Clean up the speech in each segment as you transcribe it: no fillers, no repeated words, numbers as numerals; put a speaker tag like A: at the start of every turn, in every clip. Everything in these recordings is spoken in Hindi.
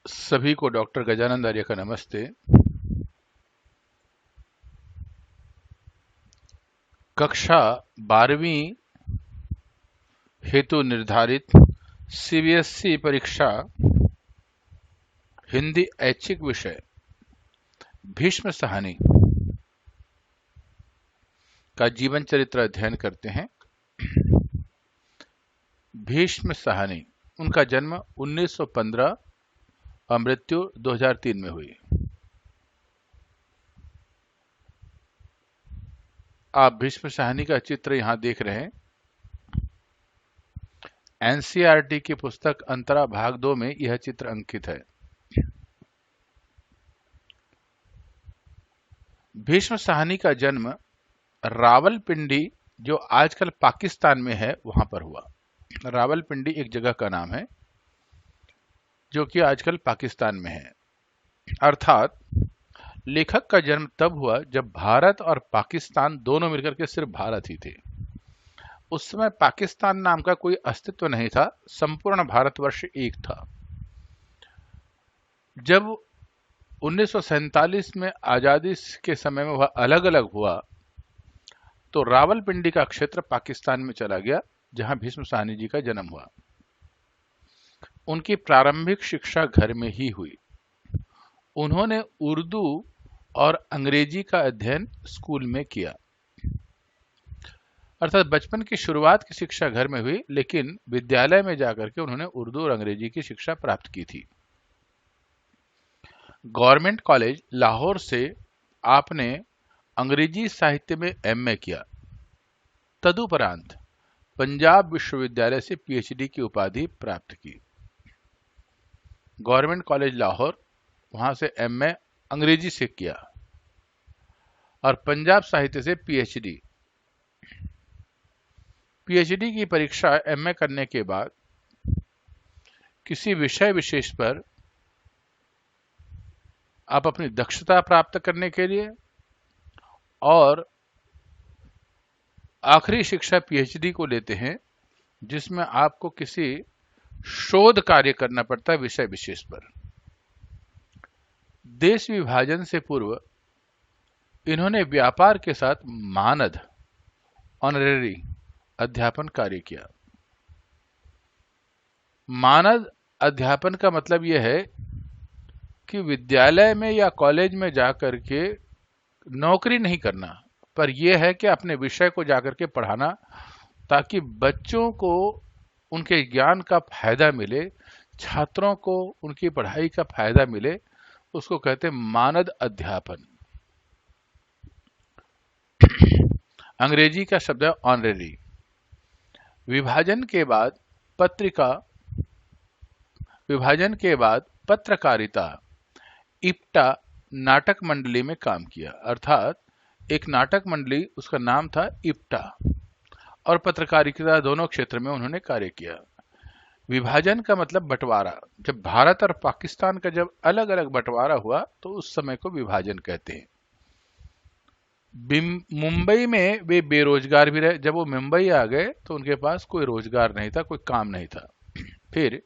A: सभी को डॉक्टर गजानंद आर्य का नमस्ते। कक्षा 12वीं हेतु निर्धारित सीबीएसई परीक्षा हिंदी ऐच्छिक विषय भीष्म साहनी का जीवन चरित्र अध्ययन करते हैं। भीष्म साहनी, उनका जन्म 1915 और मृत्यु 2003 में हुई। आप भीष्म साहनी का चित्र यहां देख रहे हैं। एनसीईआरटी की पुस्तक अंतरा भाग 2 में यह चित्र अंकित है। भीष्म साहनी का जन्म रावलपिंडी, जो आजकल पाकिस्तान में है, वहां पर हुआ। रावलपिंडी एक जगह का नाम है जो कि आजकल पाकिस्तान में है। अर्थात लेखक का जन्म तब हुआ जब भारत और पाकिस्तान दोनों मिलकर के सिर्फ भारत ही थे। उस समय पाकिस्तान नाम का कोई अस्तित्व नहीं था, संपूर्ण भारतवर्ष एक था। जब 1947 में आजादी के समय में वह अलग अलग हुआ तो रावलपिंडी का क्षेत्र पाकिस्तान में चला गया, जहां भीष्म साहनी जी का जन्म हुआ। उनकी प्रारंभिक शिक्षा घर में ही हुई। उन्होंने उर्दू और अंग्रेजी का अध्ययन स्कूल में किया। अर्थात बचपन की शुरुआत की शिक्षा घर में हुई, लेकिन विद्यालय में जाकर के उन्होंने उर्दू और अंग्रेजी की शिक्षा प्राप्त की थी। गवर्नमेंट कॉलेज लाहौर से आपने अंग्रेजी साहित्य में एमए किया। तदुपरांत पंजाब विश्वविद्यालय से पीएचडी की उपाधि प्राप्त की। गवर्नमेंट कॉलेज लाहौर, वहां से एमए अंग्रेजी से किया और पंजाब साहित्य से पीएचडी। पीएचडी की परीक्षा एमए करने के बाद किसी विषय विशेष पर आप अपनी दक्षता प्राप्त करने के लिए और आखिरी शिक्षा पीएचडी को लेते हैं, जिसमें आपको किसी शोध कार्य करना पड़ता है विषय विशेष पर। देश विभाजन से पूर्व इन्होंने व्यापार के साथ मानद ऑनरेरी अध्यापन कार्य किया। मानद अध्यापन का मतलब यह है कि विद्यालय में या कॉलेज में जाकर के नौकरी नहीं करना, पर यह है कि अपने विषय को जाकर के पढ़ाना, ताकि बच्चों को उनके ज्ञान का फायदा मिले, छात्रों को उनकी पढ़ाई का फायदा मिले। उसको कहते हैं मानद अध्यापन। अंग्रेजी का शब्द है ऑनरेरी। विभाजन के बाद पत्रकारिता इप्टा नाटक मंडली में काम किया। अर्थात एक नाटक मंडली, उसका नाम था इप्टा, और पत्रकारिता, दोनों क्षेत्र में उन्होंने कार्य किया। विभाजन का मतलब बंटवारा। जब भारत और पाकिस्तान का जब अलग अलग बंटवारा हुआ तो उस समय को विभाजन कहते हैं। मुंबई में वे बेरोजगार भी रहे। जब वो मुंबई आ गए तो उनके पास कोई रोजगार नहीं था, कोई काम नहीं था। फिर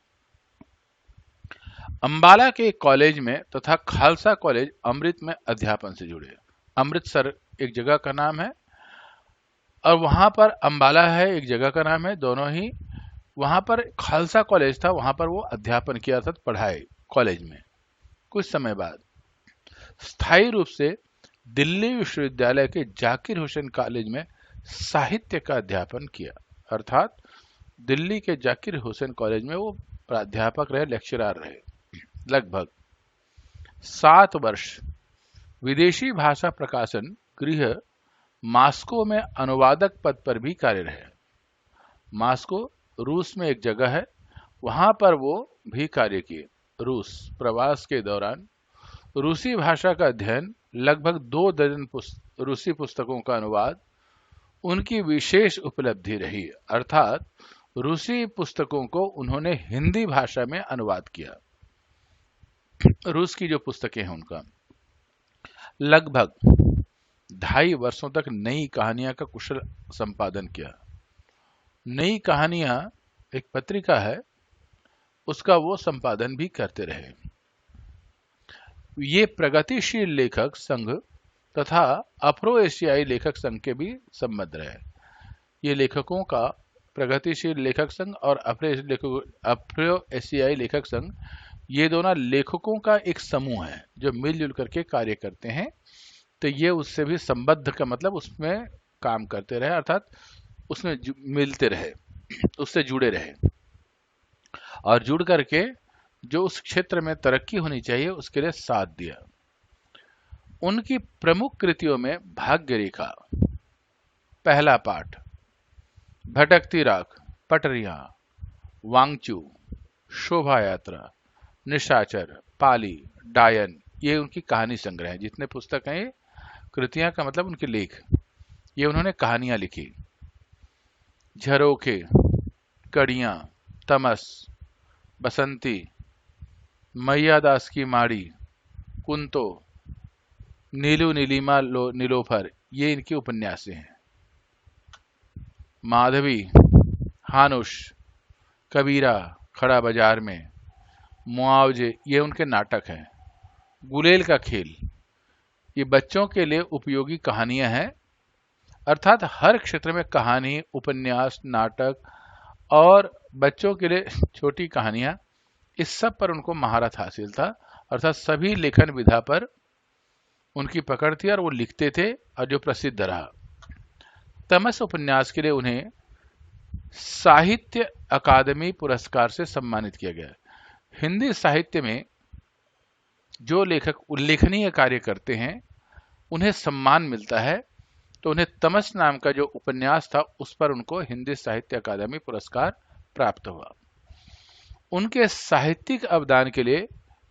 A: अंबाला के कॉलेज में तथा खालसा कॉलेज अमृत में अध्यापन से जुड़े। अमृतसर एक जगह का नाम है और वहां पर अंबाला है एक जगह का नाम है, दोनों ही। वहां पर खालसा कॉलेज था, वहां पर वो अध्यापन किया था, पढ़ाए कॉलेज में। कुछ समय बाद स्थायी रूप से दिल्ली विश्वविद्यालय के जाकिर हुसैन कॉलेज में साहित्य का अध्यापन किया। अर्थात दिल्ली के जाकिर हुसैन कॉलेज में वो प्राध्यापक रहे, लेक्चरर रहे। लगभग 7 वर्ष विदेशी भाषा प्रकाशन गृह मास्को में अनुवादक पद पर भी कार्य रहे। मास्को रूस में एक जगह है, वहां पर वो भी कार्य किए। रूस प्रवास के दौरान रूसी भाषा का अध्ययन, लगभग 2 दर्जन रूसी पुस्तकों का अनुवाद उनकी विशेष उपलब्धि रही। अर्थात रूसी पुस्तकों को उन्होंने हिंदी भाषा में अनुवाद किया। रूस की जो पुस्तकें हैं उनका लगभग 2.5 वर्षों तक नई कहानियां का कुशल संपादन किया। नई कहानियां एक पत्रिका है, उसका वो संपादन भी करते रहे। ये प्रगतिशील लेखक संघ तथा अफ्रो एशियाई लेखक संघ के भी संबंध रहे। ये लेखकों का प्रगतिशील लेखक संघ और अफ्रो एशियाई लेखक संघ, ये दोनों लेखकों का एक समूह है जो मिलजुल करके कार्य करते हैं। तो ये उससे भी संबद्ध का मतलब उसमें काम करते रहे, अर्थात उसमें मिलते रहे, उससे जुड़े रहे और जुड़ करके जो उस क्षेत्र में तरक्की होनी चाहिए उसके लिए साथ दिया। उनकी प्रमुख कृतियों में भाग्य रेखा, पहला पाठ, भटकती राख, पटरियां, वांगचू, शोभा यात्रा, निशाचर, पाली, डायन, ये उनकी कहानी संग्रह है। जितने पुस्तक हैं ये कृतियां का मतलब उनके लेख, ये उन्होंने कहानियां लिखी। झरोखे, कड़ियां, तमस, बसंती, मैया दास की माड़ी, कुंतो, नीलू नीलिमा नीलोफर, ये इनके उपन्यासें हैं। माधवी, हानुश, कबीरा, खड़ा बाजार में, मुआवजे, ये उनके नाटक हैं। गुलेल का खेल, ये बच्चों के लिए उपयोगी कहानियां हैं, अर्थात हर क्षेत्र में कहानी, उपन्यास, नाटक और बच्चों के लिए छोटी कहानियां, इस सब पर उनको महारत हासिल था, अर्थात सभी लेखन विधा पर उनकी पकड़ थी और वो लिखते थे और जो प्रसिद्ध रहा। तमस उपन्यास के लिए उन्हें साहित्य अकादमी पुरस्कार से सम्मानित किया गया। हिंदी साहित्य में जो लेखक उल्लेखनीय कार्य करते हैं उन्हें सम्मान मिलता है, तो उन्हें तमस नाम का जो उपन्यास था उस पर उनको हिंदी साहित्य अकादमी पुरस्कार प्राप्त हुआ। उनके साहित्यिक अवदान के लिए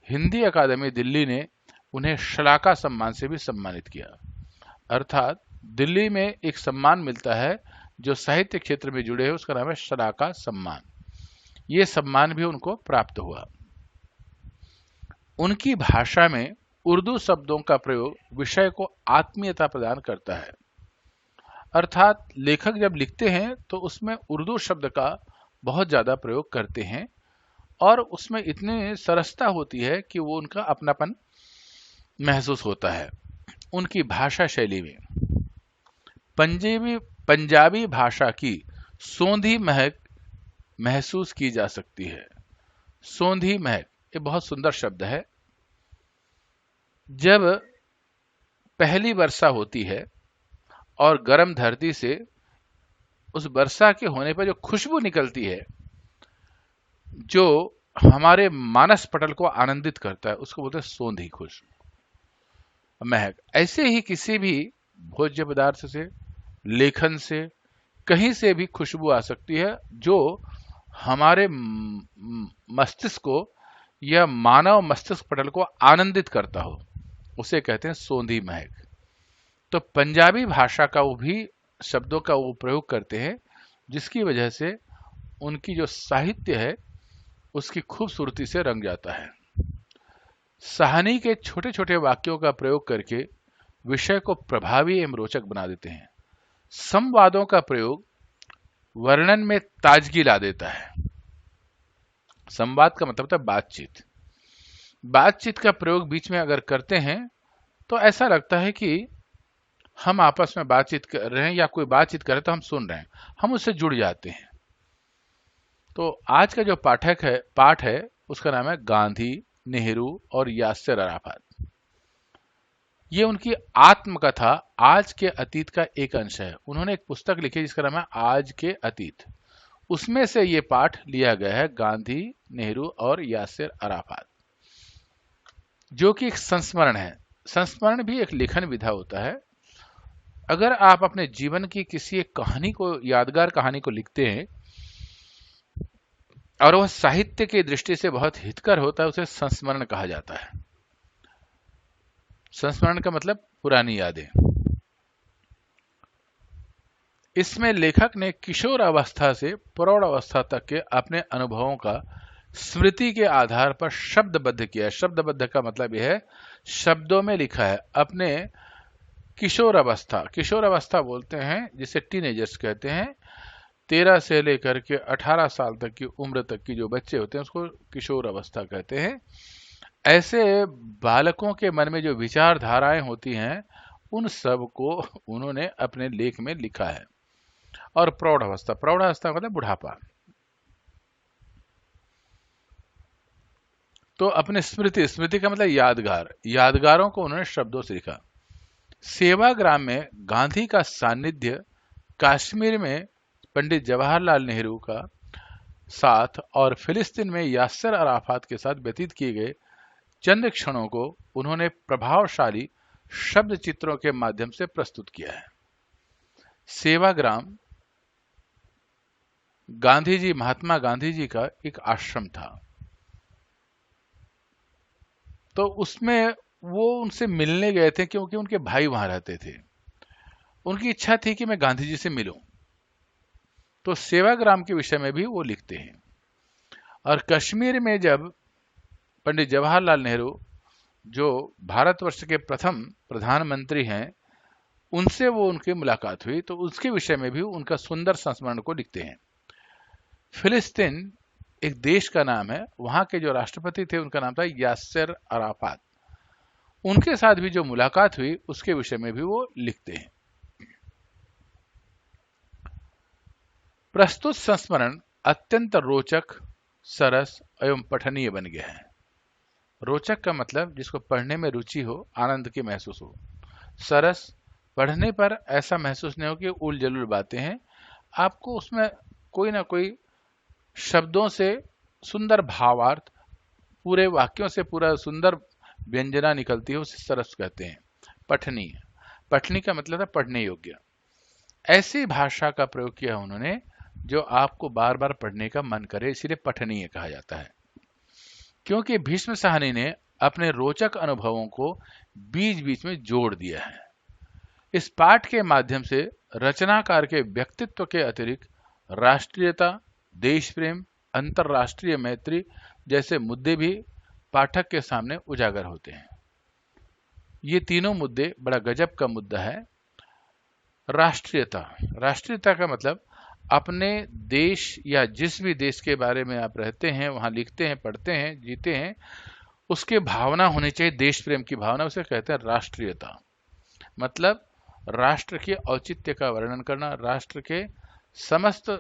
A: हिंदी अकादमी दिल्ली ने उन्हें शलाका सम्मान से भी सम्मानित किया, अर्थात दिल्ली में एक सम्मान मिलता है जो साहित्य क्षेत्र में जुड़े हैं, उसका नाम है शलाका सम्मान। ये सम्मान भी उनको प्राप्त हुआ। उनकी भाषा में उर्दू शब्दों का प्रयोग विषय को आत्मीयता प्रदान करता है, अर्थात लेखक जब लिखते हैं तो उसमें उर्दू शब्द का बहुत ज्यादा प्रयोग करते हैं और उसमें इतनी सरसता होती है कि वो उनका अपनापन महसूस होता है। उनकी भाषा शैली में पंजाबी भाषा की सोंधी महक महसूस की जा सकती है। सोंधी महक, ये बहुत सुंदर शब्द है। जब पहली वर्षा होती है और गर्म धरती से उस वर्षा के होने पर जो खुशबू निकलती है, जो हमारे मानस पटल को आनंदित करता है, उसको बोलते हैं सोंधी खुशबू महक। ऐसे ही किसी भी भोज्य पदार्थ से, लेखन से, कहीं से भी खुशबू आ सकती है जो हमारे मस्तिष्क को या मानव मस्तिष्क पटल को आनंदित करता हो, उसे कहते हैं सोंधी महक। तो पंजाबी भाषा का वो भी शब्दों का वो प्रयोग करते हैं, जिसकी वजह से उनकी जो साहित्य है उसकी खूबसूरती से रंग जाता है। साहनी के छोटे छोटे वाक्यों का प्रयोग करके विषय को प्रभावी एवं रोचक बना देते हैं। संवादों का प्रयोग वर्णन में ताजगी ला देता है। संवाद का मतलब है बातचीत। बातचीत का प्रयोग बीच में अगर करते हैं तो ऐसा लगता है कि हम आपस में बातचीत कर रहे हैं या कोई बातचीत कर रहे तो हम सुन रहे हैं, हम उससे जुड़ जाते हैं। तो आज का जो पाठ है उसका नाम है गांधी, नेहरू और यासिर अराफात। ये उनकी आत्मकथा आज के अतीत का एक अंश है। उन्होंने एक पुस्तक लिखी जिसका नाम है आज के अतीत, उसमें से ये पाठ लिया गया है, गांधी, नेहरू और यासिर अराफात, जो कि एक संस्मरण है। संस्मरण भी एक लेखन विधा होता है। अगर आप अपने जीवन की किसी एक कहानी को, यादगार कहानी को लिखते हैं और वह साहित्य की दृष्टि से बहुत हितकर होता है, उसे संस्मरण कहा जाता है। संस्मरण का मतलब पुरानी यादें। इसमें लेखक ने किशोर अवस्था से प्रौढ़ अवस्था तक के अपने अनुभवों का स्मृति के आधार पर शब्दबद्ध किया है। शब्दबद्ध का मतलब यह है शब्दों में लिखा है। अपने किशोर अवस्था बोलते हैं जिसे टीनेजर्स कहते हैं। 13 से लेकर के 18 साल तक की उम्र तक की जो बच्चे होते हैं उसको किशोर अवस्था कहते हैं। ऐसे बालकों के मन में जो विचारधाराएं होती हैं उन सब को उन्होंने अपने लेख में लिखा है। और प्रौढ़ावस्था, प्रौढ़ावस्था मतलब बुढ़ापा, तो अपने स्मृति, स्मृति का मतलब यादगार, यादगारों को उन्होंने शब्दों से लिखा। सेवाग्राम में गांधी का सानिध्य, कश्मीर में पंडित जवाहरलाल नेहरू का साथ और फिलिस्तीन में यासर अराफात के साथ व्यतीत किए गए चंद क्षणों को उन्होंने प्रभावशाली शब्द चित्रों के माध्यम से प्रस्तुत किया है। सेवाग्राम गांधी जी, महात्मा गांधी जी का एक आश्रम था, तो उसमें वो उनसे मिलने गए थे क्योंकि उनके भाई वहां रहते थे। उनकी इच्छा थी कि मैं गांधी जी से मिलूं, तो सेवाग्राम के विषय में भी वो लिखते हैं। और कश्मीर में जब पंडित जवाहरलाल नेहरू, जो भारतवर्ष के प्रथम प्रधानमंत्री हैं, उनसे वो उनकी मुलाकात हुई, तो उसके विषय में भी उनका सुंदर संस्मरण को लिखते हैं। फिलिस्तीन एक देश का नाम है, वहां के जो राष्ट्रपति थे उनका नाम था यासर अराफात, उनके साथ भी जो मुलाकात हुई उसके विषय में भी वो लिखते हैं। प्रस्तुत संस्मरण अत्यंत रोचक, सरस एवं पठनीय बन गया है। रोचक का मतलब जिसको पढ़ने में रुचि हो, आनंद की महसूस हो। सरस, पढ़ने पर ऐसा महसूस नहीं हो कि उल जलुल बातें हैं, आपको उसमें कोई ना कोई शब्दों से सुंदर भावार्थ, पूरे वाक्यों से पूरा सुंदर व्यंजना निकलती है, उसे सरस कहते हैं। पठनीय, पठनी का मतलब है पढ़ने योग्य। ऐसी भाषा का प्रयोग किया उन्होंने जो आपको बार बार पढ़ने का मन करे, इसीलिए पठनीय कहा जाता है। क्योंकि भीष्म साहनी ने अपने रोचक अनुभवों को बीच बीच में जोड़ दिया है। इस पाठ के माध्यम से रचनाकार के व्यक्तित्व के अतिरिक्त राष्ट्रीयता, देश प्रेम, अंतरराष्ट्रीय मैत्री जैसे मुद्दे भी पाठक के सामने उजागर होते हैं। ये तीनों मुद्दे बड़ा गजब का मुद्दा है। राष्ट्रीयता, राष्ट्रीयता का मतलब अपने देश या जिस भी देश के बारे में आप रहते हैं, वहां लिखते हैं, पढ़ते हैं, जीते हैं, उसके भावना होनी चाहिए, देश प्रेम की भावना, उसे कहते हैं राष्ट्रीयता। मतलब राष्ट्र के औचित्य का वर्णन करना, राष्ट्र के समस्त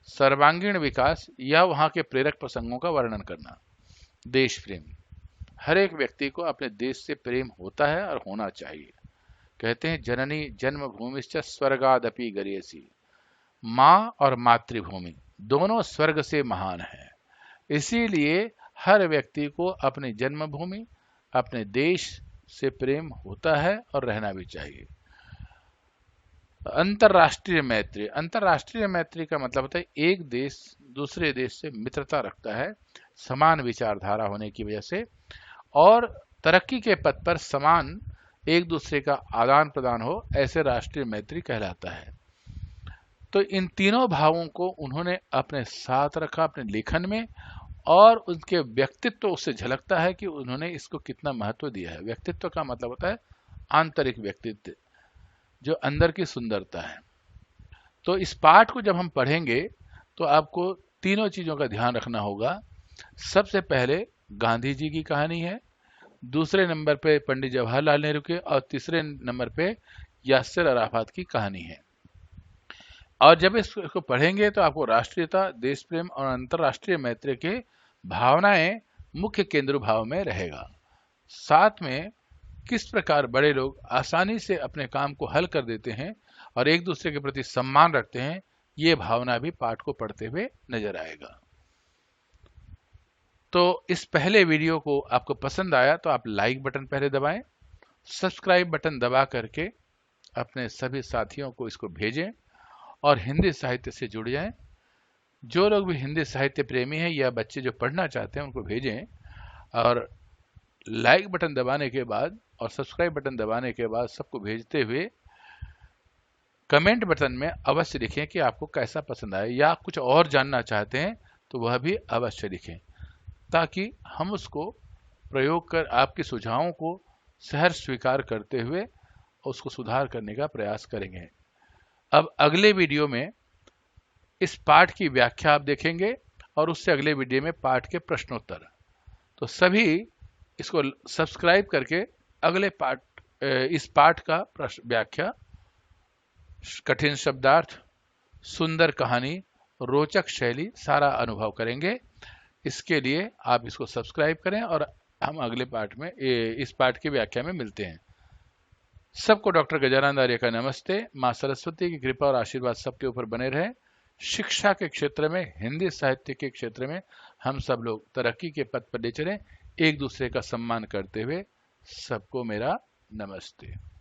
A: सर्वांगीण विकास या वहां के प्रेरक प्रसंगों का वर्णन करना। देश प्रेम, हर एक व्यक्ति को अपने देश से प्रेम होता है और होना चाहिए। कहते हैं जननी जन्मभूमिश्च स्वर्गादपि गरीयसी, माँ और मातृभूमि दोनों स्वर्ग से महान है। इसीलिए हर व्यक्ति को अपनी जन्मभूमि, अपने देश से प्रेम होता है और रहना भी चाहिए। अंतरराष्ट्रीय मैत्री, अंतरराष्ट्रीय मैत्री का मतलब होता है एक देश दूसरे देश से मित्रता रखता है, समान विचारधारा होने की वजह से, और तरक्की के पथ पर समान एक दूसरे का आदान प्रदान हो, ऐसे राष्ट्रीय मैत्री कहलाता है। तो इन तीनों भावों को उन्होंने अपने साथ रखा अपने लेखन में, और उनके व्यक्तित्व उससे झलकता है कि उन्होंने इसको कितना महत्व दिया है। व्यक्तित्व का मतलब होता है आंतरिक व्यक्तित्व, जो अंदर की सुंदरता है। तो इस पाठ को जब हम पढ़ेंगे तो आपको तीनों चीजों का ध्यान रखना होगा। सबसे पहले गांधी जी की कहानी है, दूसरे नंबर पे पंडित जवाहरलाल नेहरू के, और तीसरे नंबर पे यासर अराफात की कहानी है। और जब इसको पढ़ेंगे तो आपको राष्ट्रीयता, देश प्रेम और अंतरराष्ट्रीय मैत्री के भावनाएं मुख्य केंद्र भाव में रहेगा। साथ में किस प्रकार बड़े लोग आसानी से अपने काम को हल कर देते हैं और एक दूसरे के प्रति सम्मान रखते हैं, ये भावना भी पाठ को पढ़ते हुए नजर आएगा। तो इस पहले वीडियो को आपको पसंद आया तो आप लाइक बटन पहले दबाएं, सब्सक्राइब बटन दबा करके अपने सभी साथियों को इसको भेजें और हिंदी साहित्य से जुड़ जाएं। जो लोग भी हिंदी साहित्य प्रेमी हैं या बच्चे जो पढ़ना चाहते हैं उनको भेजें। और लाइक बटन दबाने के बाद और सब्सक्राइब बटन दबाने के बाद सबको भेजते हुए कमेंट बटन में अवश्य लिखें कि आपको कैसा पसंद आया, या कुछ और जानना चाहते हैं तो वह भी अवश्य लिखें, ताकि हम उसको प्रयोग कर आपके सुझावों को सहर्ष स्वीकार करते हुए उसको सुधार करने का प्रयास करेंगे। अब अगले वीडियो में इस पाठ की व्याख्या आप देखेंगे और उससे अगले वीडियो में पाठ के प्रश्नोत्तर। तो सभी इसको सब्सक्राइब करके अगले पाठ, इस पाठ का व्याख्या, कठिन शब्दार्थ, सुंदर कहानी, रोचक शैली सारा अनुभव करेंगे। इसके लिए आप इसको सब्सक्राइब करें और हम अगले पाठ में, इस पाठ की व्याख्या में मिलते हैं। सबको डॉक्टर गजानंद आर्य का नमस्ते। माँ सरस्वती की कृपा और आशीर्वाद सबके ऊपर बने रहे। शिक्षा के क्षेत्र में, हिंदी साहित्य के क्षेत्र में हम सब लोग तरक्की के पथ पर ले चलें, एक दूसरे का सम्मान करते हुए। सबको मेरा नमस्ते।